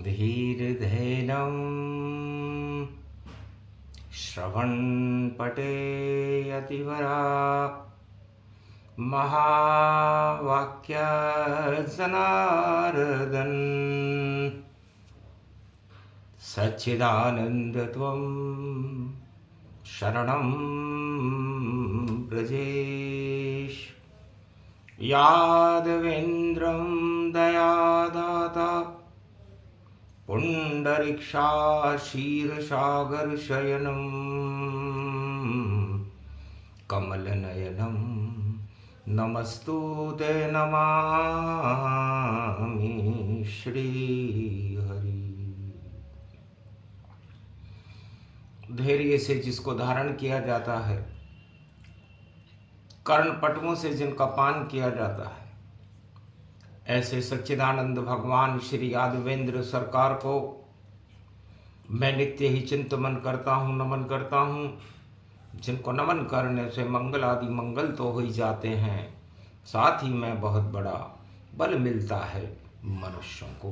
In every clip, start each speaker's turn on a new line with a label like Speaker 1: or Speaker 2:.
Speaker 1: धीर्धेनं श्रवणपटे यतिवरा महावाक्यजनार्दन सच्चिदानन्दत्वं शरणं व्रजेश। यादवेन्द्रं दयादाता पुण्डरीक्षाशीर्षागरशयनं कमलनयनं नमस्तुते नमामि श्रीहरि। धैर्य से जिसको धारण किया जाता है, कर्णपटुओं से जिनका पान किया जाता है, ऐसे सच्चिदानंद भगवान श्री यादवेंद्र सरकार को मैं नित्य ही चिंतन करता हूँ, नमन करता हूँ। जिनको नमन करने से मंगल आदि मंगल तो हो ही जाते हैं, साथ ही में बहुत बड़ा बल मिलता है मनुष्यों को।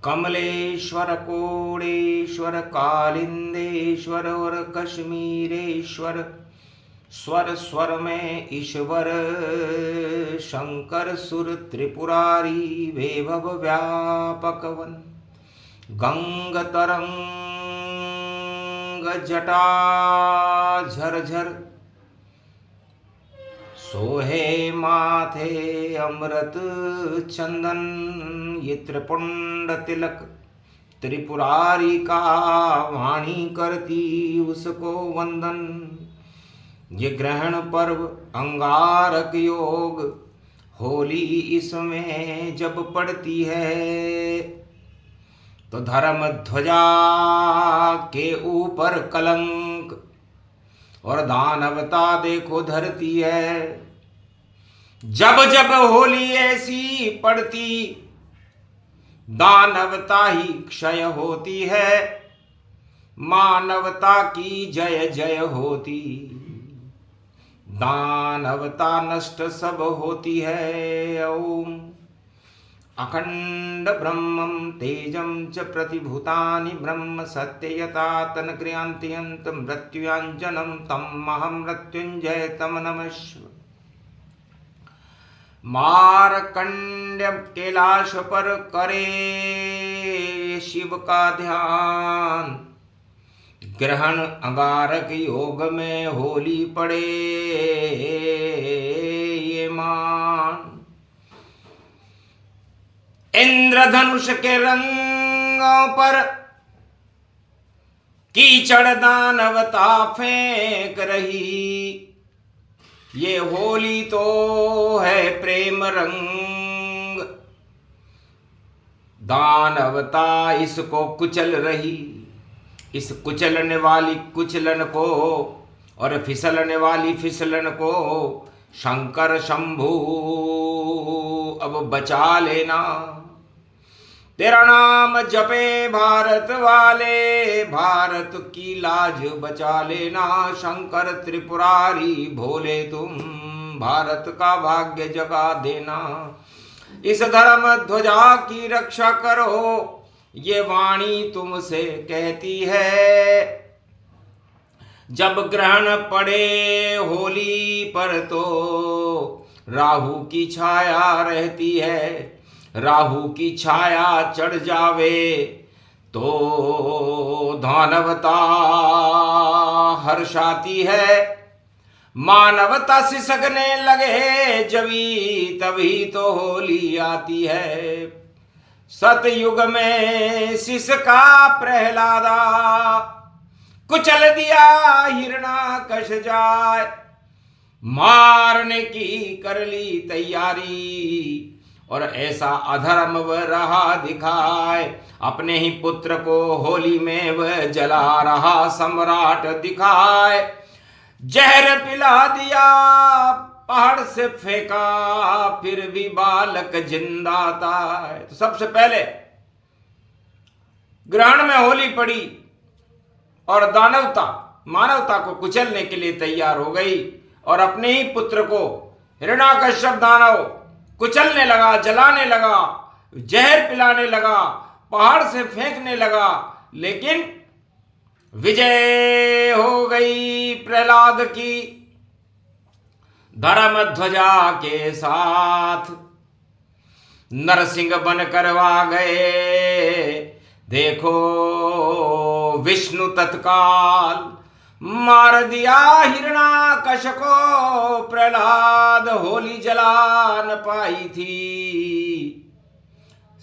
Speaker 1: कमलेश्वर, कोड़ेश्वर, कालिंदेश्वर और कश्मीरेश्वर, स्वर स्वर में ईश्वर, शंकर सुर त्रिपुरारी, वैभव व्यापकवन, गंग तरंग जटा झरझर, सोहे माथे अमृत चंदन, ये त्रिपुंड तिलक त्रिपुरारी का वाणी करती उसको वंदन। ये ग्रहण पर्व अंगारक योग, होली इसमें जब पड़ती है तो धर्म ध्वजा के ऊपर कलंक और दानवता देखो धरती है। जब जब होली ऐसी पड़ती, दानवता ही क्षय होती है, मानवता की जय जय होती, दानवता नष्ट सब होती है। ओम अखंड ब्रह्मं तेजं च प्रतिभूतानि ब्रह्म सत्ययता तन्क्रियांत्यंत मृत्युंजनम तमहं मृत्युंजय तम नमः। मारकंड्य कैलाश पर करे शिव का ध्यान, ग्रहण अंगारक योग में होली पड़े ये मान। इंद्रधनुष के रंगों पर कीचड़ दानवता फेंक रही, ये होली तो है प्रेम रंग, दानवता इसको कुचल रही। इस कुचलने वाली कुचलन को और फिसलने वाली फिसलन को शंकर शंभू अब बचा लेना। तेरा नाम जपे भारत वाले, भारत की लाज बचा लेना। शंकर त्रिपुरारी भोले तुम भारत का भाग्य जगा देना। इस धर्म ध्वजा की रक्षा करो, ये वाणी तुमसे कहती है। जब ग्रहण पड़े होली पर तो राहु की छाया रहती है, राहु की छाया चढ़ जावे तो दानवता हर्षाती है, मानवता सिसकने लगे जभी तभी तो होली आती है। सतयुग में सिसका प्रहलादा, कुचल दिया हिरणाकश जाय, मारने की कर ली तैयारी और ऐसा अधर्म वह रहा दिखाए। अपने ही पुत्र को होली में वह जला रहा सम्राट दिखाए। जहर पिला दिया, पहाड़ से फेंका, फिर भी बालक जिंदा था। तो सबसे पहले ग्रहण में होली पड़ी और दानवता मानवता को कुचलने के लिए तैयार हो गई और अपने ही पुत्र को हिरण्याकश्यप दानव कुचलने लगा, जलाने लगा। जहर पिलाने लगा, पहाड़ से फेंकने लगा, लेकिन विजय हो गई प्रहलाद की धर्म ध्वजा के साथ। नरसिंह बन करवा गए, देखो विष्णु तत्काल मार दिया हिरणाकश को। प्रहलाद होली जला न पाई थी,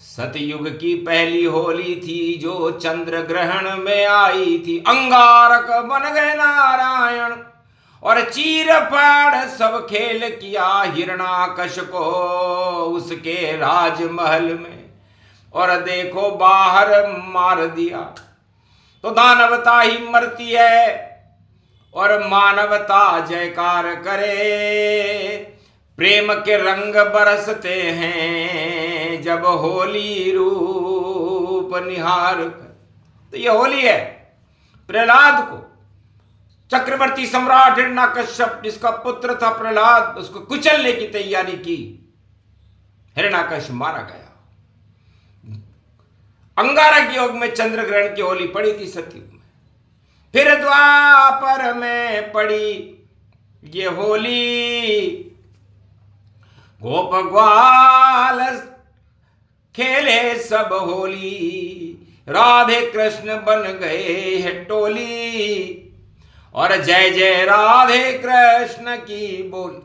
Speaker 1: सतयुग की पहली होली थी जो चंद्र ग्रहण में आई थी। अंगारक बन गए नारायण और चीर फाड़ सब खेल किया हिरणाकश को उसके राजमहल में, और देखो बाहर मार दिया। तो दानवता ही मरती है और मानवता जयकार करे। प्रेम के रंग बरसते हैं जब होली रूप निहार कर। तो ये होली है। प्रहलाद को चक्रवर्ती सम्राट हिरण्याकश्यप, जिसका पुत्र था प्रहलाद, उसको कुचलने की तैयारी की। हिरण्याकश्यप मारा गया। अंगारक योग में चंद्र ग्रहण की होली पड़ी थी सतयुग में। फिर द्वापर में पड़ी ये होली। गोप ग्वाल खेले सब होली, राधे कृष्ण बन गए है टोली, और जय जय राधे कृष्ण की बोली।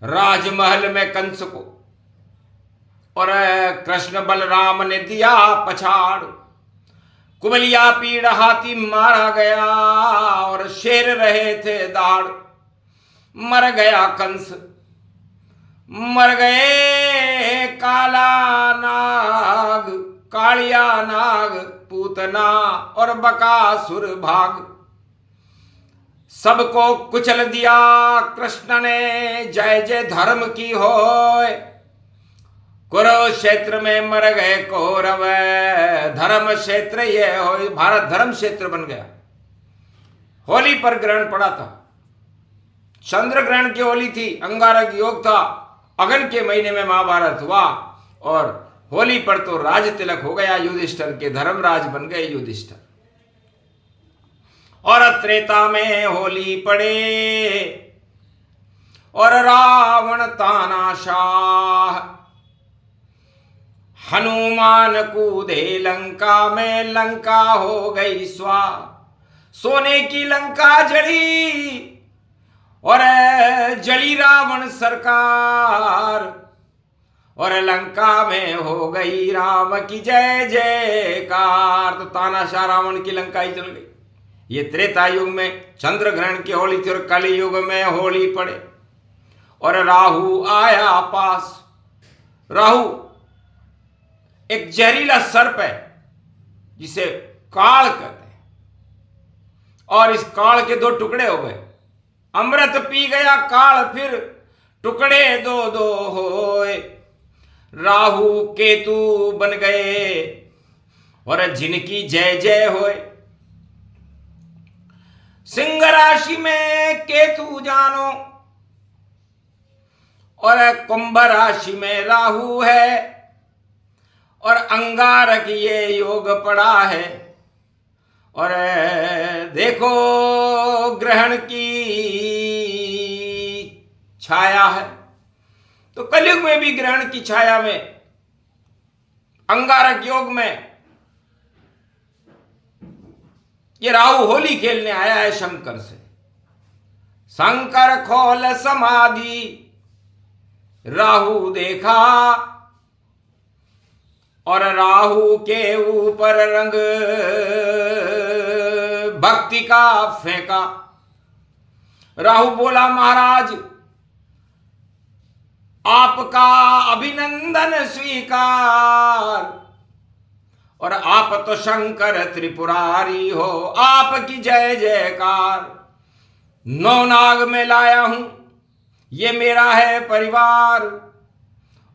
Speaker 1: राजमहल में कंस को और कृष्ण बलराम ने दिया पछाड़। कुबलिया पीड़ हाथी मारा गया और शेर रहे थे दाड़। मर गया कंस, मर गए काला नाग, कालिया नाग, पूतना और बकासुर भाग। सबको कुचल दिया कृष्ण ने, जय जय धर्म की होय। कुरुक्षेत्र में मर गए कौरव, धर्म क्षेत्र ये हो। भारत धर्म क्षेत्र बन गया। होली पर ग्रहण पड़ा था, चंद्र ग्रहण की होली थी, अंगारक योग था। अगन के महीने में महाभारत हुआ और होली पर तो राज तिलक हो गया युधिष्ठिर के, धर्मराज बन गए युधिष्ठिर। और त्रेता में होली पड़े और रावण तानाशाह। हनुमान कूदे लंका में, लंका हो गई स्वाह। सोने की लंका जली और जली रावण सरकार, और लंका में हो गई राम की जय जयकार। तो तानाशाह रावण की लंका ही जल गई। ये त्रेता युग में चंद्र ग्रहण की होली थी और कली युग में होली पड़े। और राहु आया पास। राहु एक जहरीला सर्प है जिसे काल कहते हैं, और इस काल के दो टुकड़े हो गए। अमृत पी गया काल, फिर टुकड़े दो दो होए। राहु केतु बन गए और जिनकी जय जय होए। सिंह राशि में केतु जानो और कुंभ राशि में राहु है, और अंगारक ये योग पड़ा है। और देखो ग्रहण की छाया है। तो कलयुग में भी ग्रहण की छाया में, अंगारक योग में ये राहु होली खेलने आया है शंकर से। शंकर खोल समाधि राहु देखा, और राहु के ऊपर रंग भक्ति का फेंका। राहु बोला महाराज आपका अभिनंदन स्वीकार, और आप तो शंकर त्रिपुरारी हो, आपकी जय जयकार। नौ नाग में लाया हूं, ये मेरा है परिवार,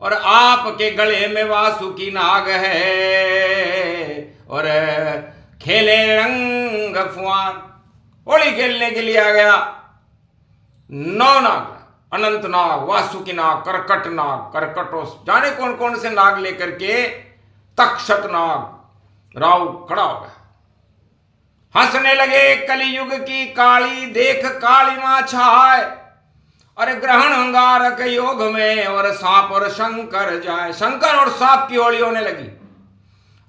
Speaker 1: और आपके गले में वासुकी नाग है, और खेले रंग फुआर। होली खेलने के लिए आ गया 9 नाग। अनंत नाग, वासुकी नाग, करकट नाग, करकटोस, जाने कौन कौन से नाग लेकर के तक्षक नाग राव खड़ा हो गया। हंसने लगे, कलियुग की काली देख काली मां छाए, अरे ग्रहण अंगारक योग में और सांप और शंकर जाए। शंकर और सांप की होली होने लगी।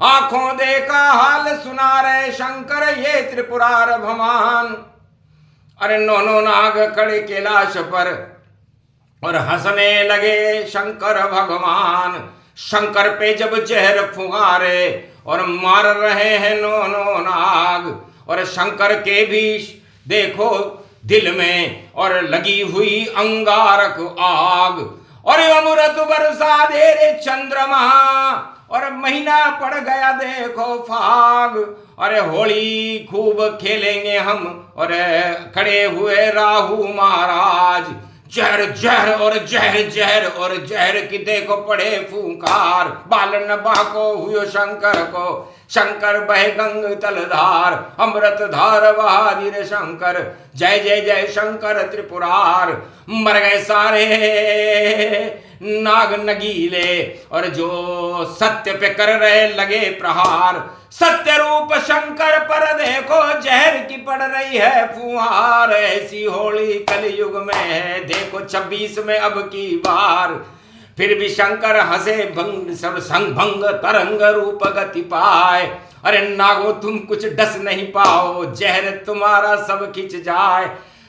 Speaker 1: आंखों देखा हाल सुना रहे शंकर ये त्रिपुरार भगवान। अरे नौनो नाग खड़े कैलाश पर और हंसने लगे शंकर भगवान। शंकर पे जब जहर फुहारे और मार रहे हैं नौनो नाग, और शंकर के भी देखो दिल में और लगी हुई अंगारक आग। और अमृत बरसा दे रे चंद्रमा और महीना पड़ गया देखो फाग। अरे होली खूब खेलेंगे हम और खड़े हुए राहु महाराज। जहर जहर और जहर जहर और जहर की देखो पड़े फूंकार। बालन बाको हुयो शंकर को, शंकर बह गंग तलधार। अमृत धार बहादुर शंकर, जय जय जय शंकर त्रिपुरार। मर गए सारे नाग नगीले और जो सत्य पे कर रहे लगे प्रहार। सत्य रूप शंकर पर देखो जहर की पड़ रही है फुहार। ऐसी होली कलयुग में है देखो 26 में अब की बार। फिर भी शंकर हंसे भंग सब संग भंग तरंग रूप गति पाए। अरे नागो तुम कुछ डस नहीं पाओ, जहर तुम्हारा सब खिंच जाए।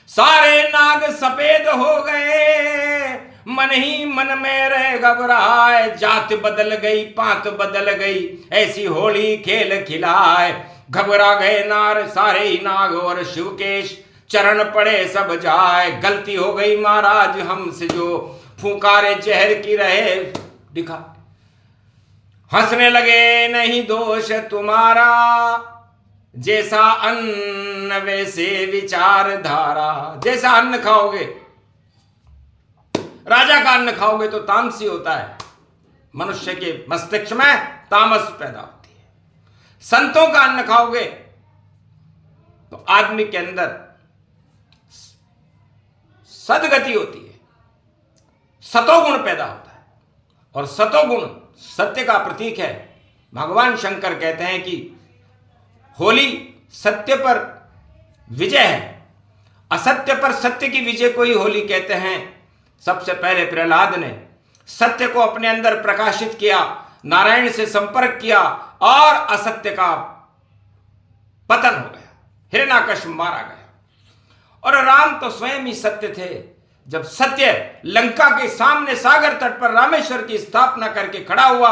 Speaker 1: सारे नाग सफेद हो गए, मन ही मन में रह घबराए। जात बदल गई पात बदल गई, ऐसी होली खेल खिलाए। घबरा गए नार सारे ही नाग और शिव के चरण पड़े सब जाए। गलती हो गई महाराज हमसे जो फुकारे जहर की रहे दिखा। हंसने लगे नहीं दोष तुम्हारा, जैसा अन्न वैसे विचारधारा। जैसा अन्न खाओगे, राजा का अन्न खाओगे तो तामसी होता है, मनुष्य के मस्तिष्क में तामस पैदा होती है। संतों का अन्न खाओगे तो आदमी के अंदर सदगति होती है, सतोगुण पैदा होता है। और सतोगुण सत्य का प्रतीक है। भगवान शंकर कहते हैं कि होली सत्य पर विजय है। असत्य पर सत्य की विजय को ही होली कहते हैं। सबसे पहले प्रहलाद ने सत्य को अपने अंदर प्रकाशित किया, नारायण से संपर्क किया और असत्य का पतन हो गया, हिरण्याकश्यप मारा गया। और राम तो स्वयं ही सत्य थे। जब सत्य लंका के सामने सागर तट पर रामेश्वर की स्थापना करके खड़ा हुआ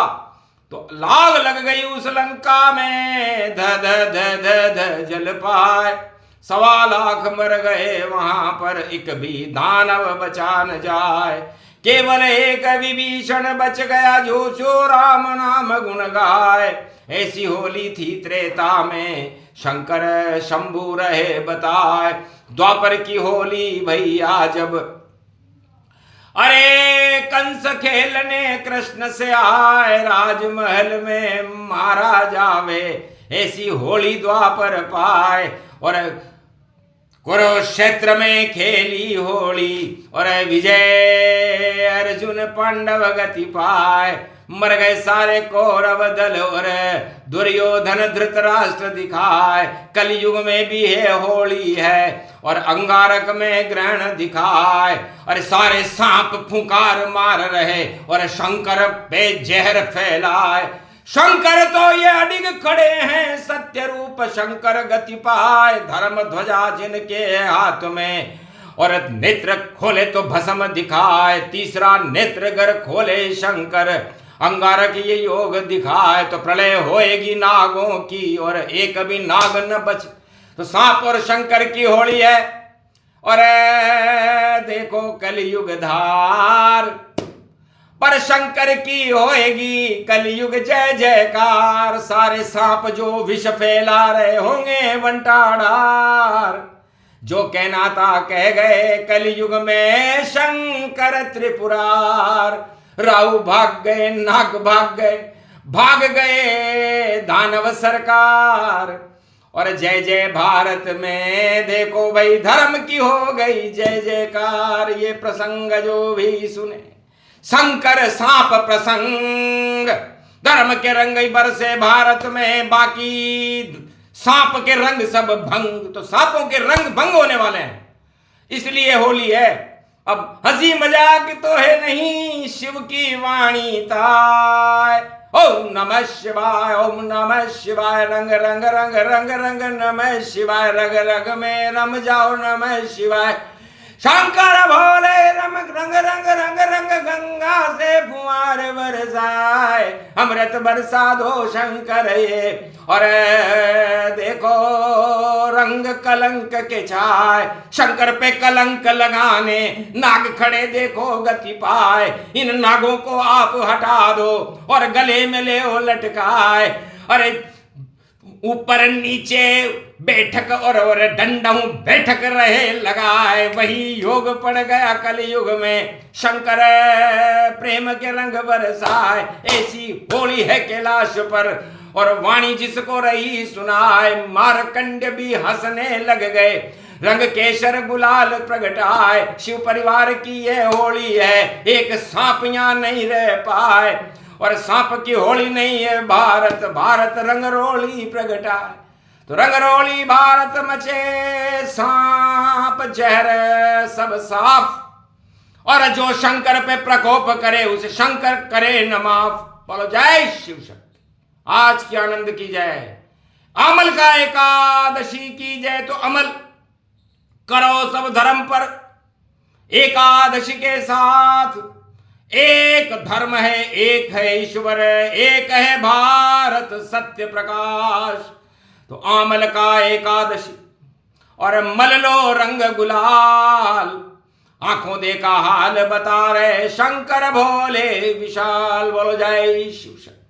Speaker 1: तो आग लग गई उस लंका में। ध ध ध ध ध जल पाए, 1.25 लाख मर गए वहां पर, एक भी दानव बचा न जाए। केवल एक विभीषण बच गया जो जो राम नाम गुण गाए। ऐसी होली थी त्रेता में, शंकर शंभु रहे बताए। द्वापर की होली भैया जब अरे कंस खेलने कृष्ण से आए, राजमहल में मारा जावे। ऐसी होली द्वापर पाए। और कुरुक्षेत्र में खेली होली और विजय अर्जुन पांडव गति पाए। मर गए सारे कौरव दल और दुर्योधन धृतराष्ट्र दिखाए। कलयुग में भी है होली है और अंगारक में ग्रहण दिखाए। अरे सारे सांप फुंकार मार रहे और शंकर पे जहर फैलाए। शंकर तो ये अडिग खड़े हैं, सत्य रूप शंकर गति पाए। धर्म ध्वजा जिनके हाथ में और नेत्र खोले तो भस्म दिखाए। तीसरा नेत्र गर खोले शंकर, अंगारक ये योग दिखाए। तो प्रलय होएगी नागों की और एक भी नाग न बच। तो सांप और शंकर की होली है। और देखो कलयुग धार पर शंकर की होएगी कलयुग जय जयकार। सारे सांप जो विष फैला रहे होंगे वंटाडार। जो कहना था कह गए कलयुग में शंकर त्रिपुरार। राहु भाग गए, नाग भाग गए, भाग गए दानव सरकार। और जय जय भारत में देखो भाई धर्म की हो गई जय जयकार। ये प्रसंग जो भी सुने शंकर सांप प्रसंग, धर्म के रंग बरसे भारत में, बाकी सांप के रंग सब भंग। तो सांपों के रंग भंग होने वाले हैं, इसलिए होली है। अब हंसी मजाक तो है नहीं, शिव की वाणी ताय। ओम नमः शिवाय, ओम नमः शिवाय, रंग रंग रंग रंग रंग नमः शिवाय, रग रग में रम जाओ नमः शिवाय। शंकर भोले रंग रंग रंग रंग रंग गंगा से फुहार बरसाए, अमृत बरसा दो शंकर ये। और देखो रंग कलंक के छाए, शंकर पे कलंक लगाने नाग खड़े देखो गति पाए। इन नागों को आप हटा दो और गले में ले ओ लटकाए। अरे ऊपर नीचे बैठक और डंडों बैठक रहे लगाए, वही योग पड़ गया कलयुग में। शंकर प्रेम के रंग बरसाए, ऐसी होली है कैलाश पर। और वाणी जिसको रही सुनाए, मारकंड भी हंसने लग गए। रंग केसर गुलाल प्रगटाए, शिव परिवार की ये होली है, एक सांप यहाँ नहीं रह पाए। और सांप की होली नहीं है भारत, भारत रंगरोली प्रगटाए। तो रंगरोली भारत मचे, सांप जहर सब साफ। और जो शंकर पे प्रकोप करे उसे शंकर करे न माफ। बोलो जय शिव शक्ति। आज की आनंद की जय, अमल का एकादशी की जय। तो अमल करो सब धर्म पर एकादशी के साथ। एक धर्म है, एक है ईश्वर, एक है भारत सत्य प्रकाश। तो आमल का एकादशी और मल लो रंग गुलाल, आंखों देखा हाल बता रहे शंकर भोले विशाल। बोलो जय शिव शक्ति।